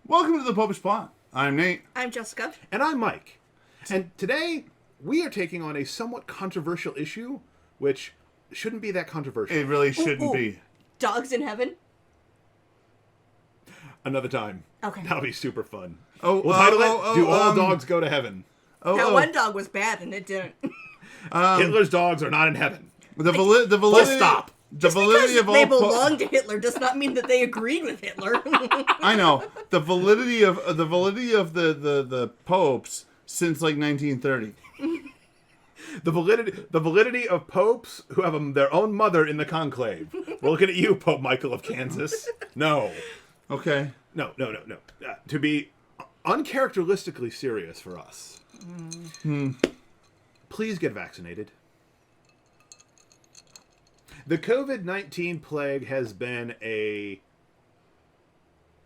Welcome to the Popish plot. I'm Nate. I'm Jessica. And I'm Mike. And today, we are taking on a somewhat controversial issue, which shouldn't be that controversial. It really shouldn't be. Dogs in heaven? Another time. Okay. That'll be super fun. Oh, We'll title it, Do All Dogs Go to Heaven? That one dog was bad and it didn't. Hitler's dogs are not in heaven. The validity. Full stop. The validity of all. They belong to Hitler does not mean that they agreed with Hitler. I know the validity of the popes since like 1930. The validity of popes who have their own mother in the conclave. We're looking at you, Pope Michael of Kansas. No. Okay. No. To be uncharacteristically serious for us. Please get vaccinated. The COVID-19 plague has been a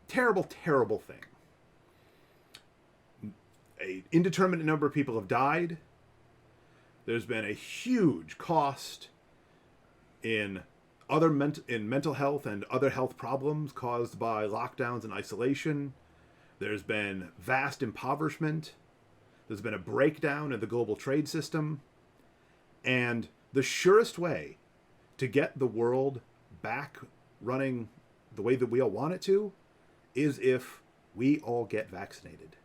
terrible, terrible thing. An indeterminate number of people have died. There's been a huge cost in mental health and other health problems caused by lockdowns and isolation. There's been vast impoverishment. There's been a breakdown in the global trade system. And the surest way to get the world back running the way that we all want it to is if we all get vaccinated.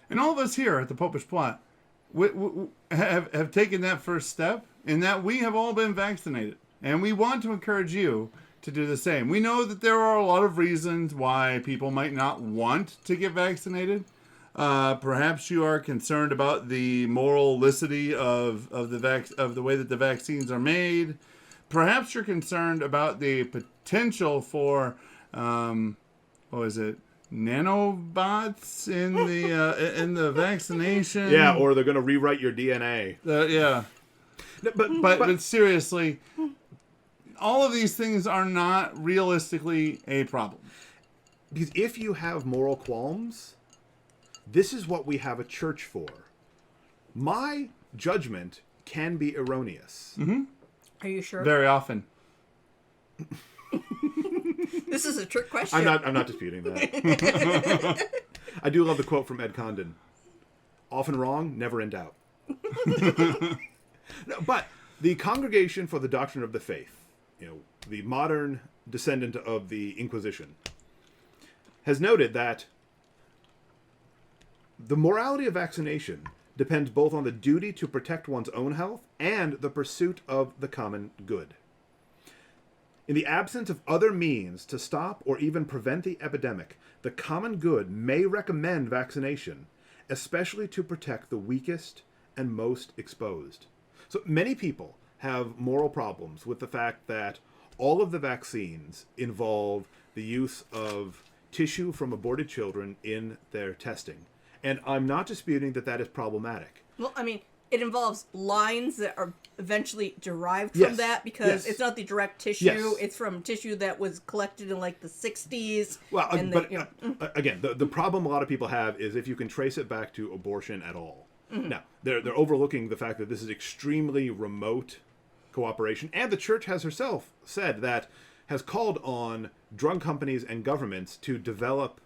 And all of us here at the Popish plot we have taken that first step in that we have all been vaccinated. And we want to encourage you to do the same. We know that there are a lot of reasons why people might not want to get vaccinated. Perhaps you are concerned about the moralicity of the way that the vaccines are made. Perhaps you're concerned about the potential for nanobots in the vaccination. Yeah, or they're going to rewrite your DNA. Yeah. But seriously, all of these things are not realistically a problem. Because if you have moral qualms, this is what we have a church for. My judgment can be erroneous. Mm-hmm. Are you sure? Very often. This is a trick question. I'm not disputing that. I do love the quote from Ed Condon. Often wrong, never in doubt. No, but the Congregation for the Doctrine of the Faith, the modern descendant of the Inquisition, has noted that the morality of vaccination depends both on the duty to protect one's own health and the pursuit of the common good. In the absence of other means to stop or even prevent the epidemic, the common good may recommend vaccination, especially to protect the weakest and most exposed. So many people have moral problems with the fact that all of the vaccines involve the use of tissue from aborted children in their testing. And I'm not disputing that that is problematic. Well, I mean, it involves lines that are eventually derived from that because it's not the direct tissue. Yes. It's from tissue that was collected in like the 60s. Well, again, the problem a lot of people have is if you can trace it back to abortion at all. Mm-hmm. Now, they're overlooking the fact that this is extremely remote cooperation. And the church has herself said that, has called on drug companies and governments to develop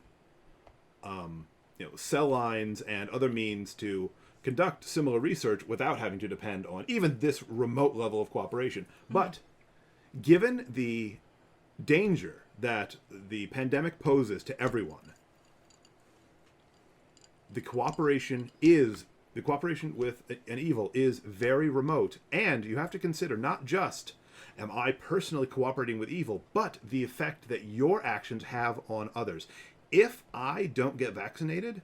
cell lines and other means to conduct similar research without having to depend on even this remote level of cooperation. Mm-hmm. But given the danger that the pandemic poses to everyone, the cooperation with an evil is very remote. And you have to consider not just, am I personally cooperating with evil, but the effect that your actions have on others. If I don't get vaccinated,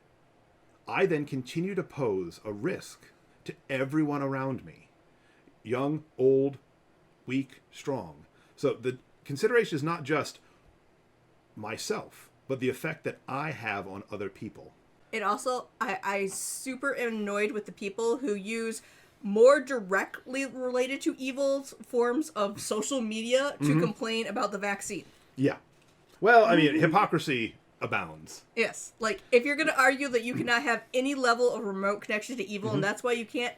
I then continue to pose a risk to everyone around me. Young, old, weak, strong. So the consideration is not just myself, but the effect that I have on other people. It also, I super annoyed with the people who use more directly related to evil forms of social media to complain about the vaccine. Yeah. Well, I mean, hypocrisy abounds. Yes. Like, if you're going to argue that you cannot have any level of remote connection to evil, and that's why you can't,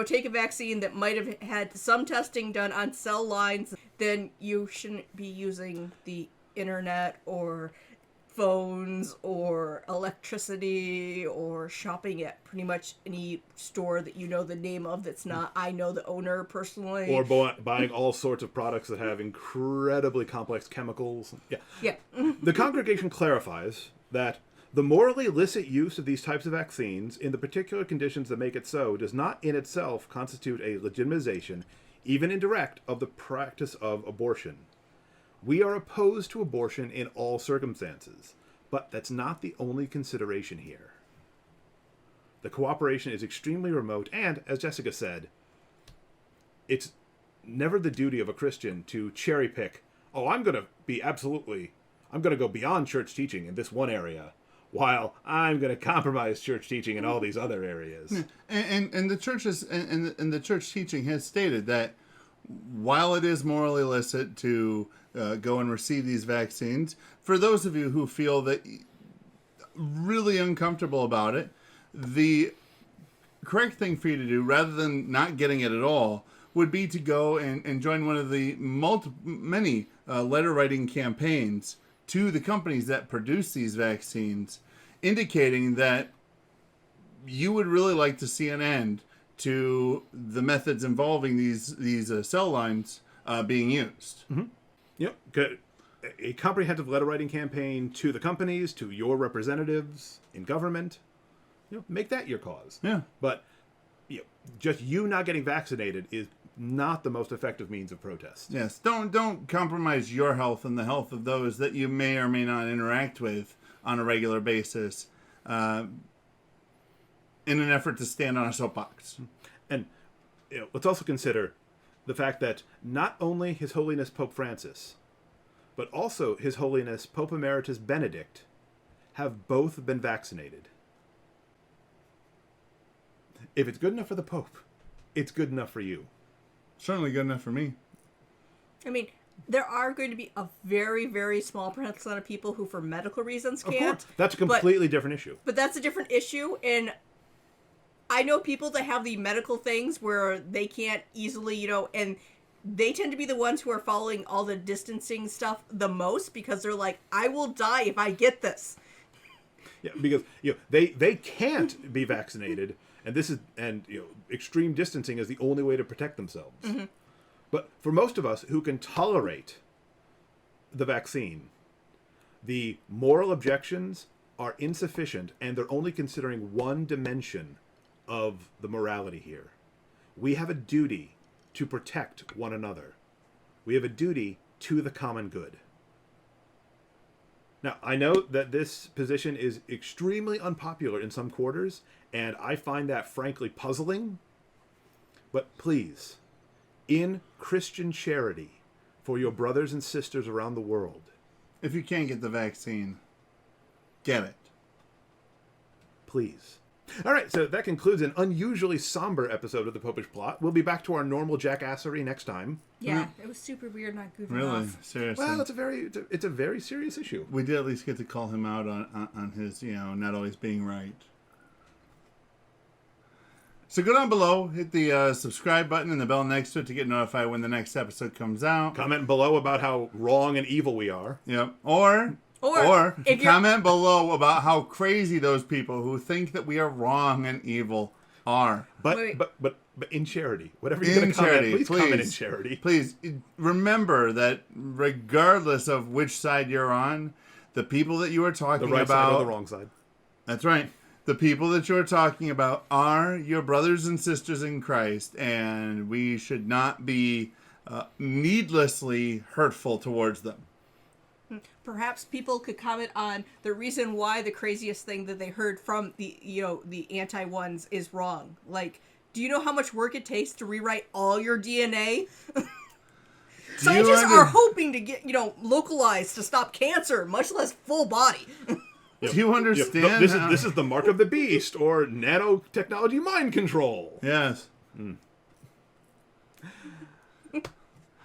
take a vaccine that might have had some testing done on cell lines, then you shouldn't be using the internet or phones or or electricity or shopping at pretty much any store that you know the name of that's not I know the owner personally. Or buying all sorts of products that have incredibly complex chemicals. Yeah. Yeah. The congregation clarifies that the morally illicit use of these types of vaccines in the particular conditions that make it so does not in itself constitute a legitimization, even indirect, of the practice of abortion. We are opposed to abortion in all circumstances, but that's not the only consideration here. The cooperation is extremely remote, and, as Jessica said, it's never the duty of a Christian to cherry pick, I'm going to go beyond church teaching in this one area, while I'm going to compromise church teaching in all these other areas. And the churches and the church teaching has stated that while it is morally illicit to go and receive these vaccines, for those of you who feel that really uncomfortable about it, the correct thing for you to do, rather than not getting it at all, would be to go and join one of the many letter writing campaigns to the companies that produce these vaccines, indicating that you would really like to see an end to the methods involving these cell lines being used. Mm-hmm. Yep. A comprehensive letter writing campaign to the companies, to your representatives in government. Make that your cause. Yeah. But just you not getting vaccinated is not the most effective means of protest. Yes. Don't compromise your health and the health of those that you may or may not interact with on a regular basis in an effort to stand on a soapbox. And let's also consider the fact that not only His Holiness Pope Francis, but also His Holiness Pope Emeritus Benedict have both been vaccinated. If it's good enough for the Pope, it's good enough for you. Certainly good enough for me. I mean, there are going to be a very, very small percent of people who, for medical reasons, can't. Of course. That's a completely different issue. But that's a different issue, and I know people that have the medical things where they can't easily, and they tend to be the ones who are following all the distancing stuff the most because they're like, I will die if I get this. Yeah, because they can't be vaccinated, and extreme distancing is the only way to protect themselves. Mm-hmm. But for most of us who can tolerate the vaccine, the moral objections are insufficient, and they're only considering one dimension of the morality here. We have a duty to protect one another. We have a duty to the common good. Now, I know that this position is extremely unpopular in some quarters, and I find that frankly puzzling. But please, in Christian charity for your brothers and sisters around the world, if you can't get the vaccine, get it. Please. All right, so that concludes an unusually somber episode of the Popish Plot. We'll be back to our normal jackassery next time. Yeah, it was super weird not goofing really? off. Seriously? Well, it's a very serious issue. We did at least get to call him out on his, not always being right. So go down below, hit the subscribe button and the bell next to it to get notified when the next episode comes out. Comment below about how wrong and evil we are. Yep. Or if comment below about how crazy those people who think that we are wrong and evil are. But in charity, whatever you're going to comment, please comment in charity. Please remember that regardless of which side you're on, the people that you are talking the right about, side or the wrong side. That's right. The people that you're talking about are your brothers and sisters in Christ, and we should not be needlessly hurtful towards them. Perhaps people could comment on the reason why the craziest thing that they heard from the anti-ones is wrong. Like, do you know how much work it takes to rewrite all your DNA? Scientists are hoping to get, localized to stop cancer, much less full body. Do you understand? This is the mark of the beast, or nanotechnology mind control. Yes.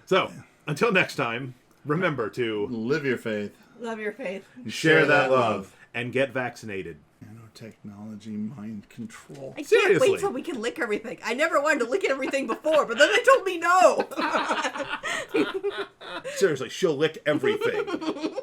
So, until next time, remember to live your faith. Love your faith. Share that love. And get vaccinated. Nanotechnology mind control. I can't wait till we can lick everything. I never wanted to lick everything before, but then they told me no. Seriously, she'll lick everything.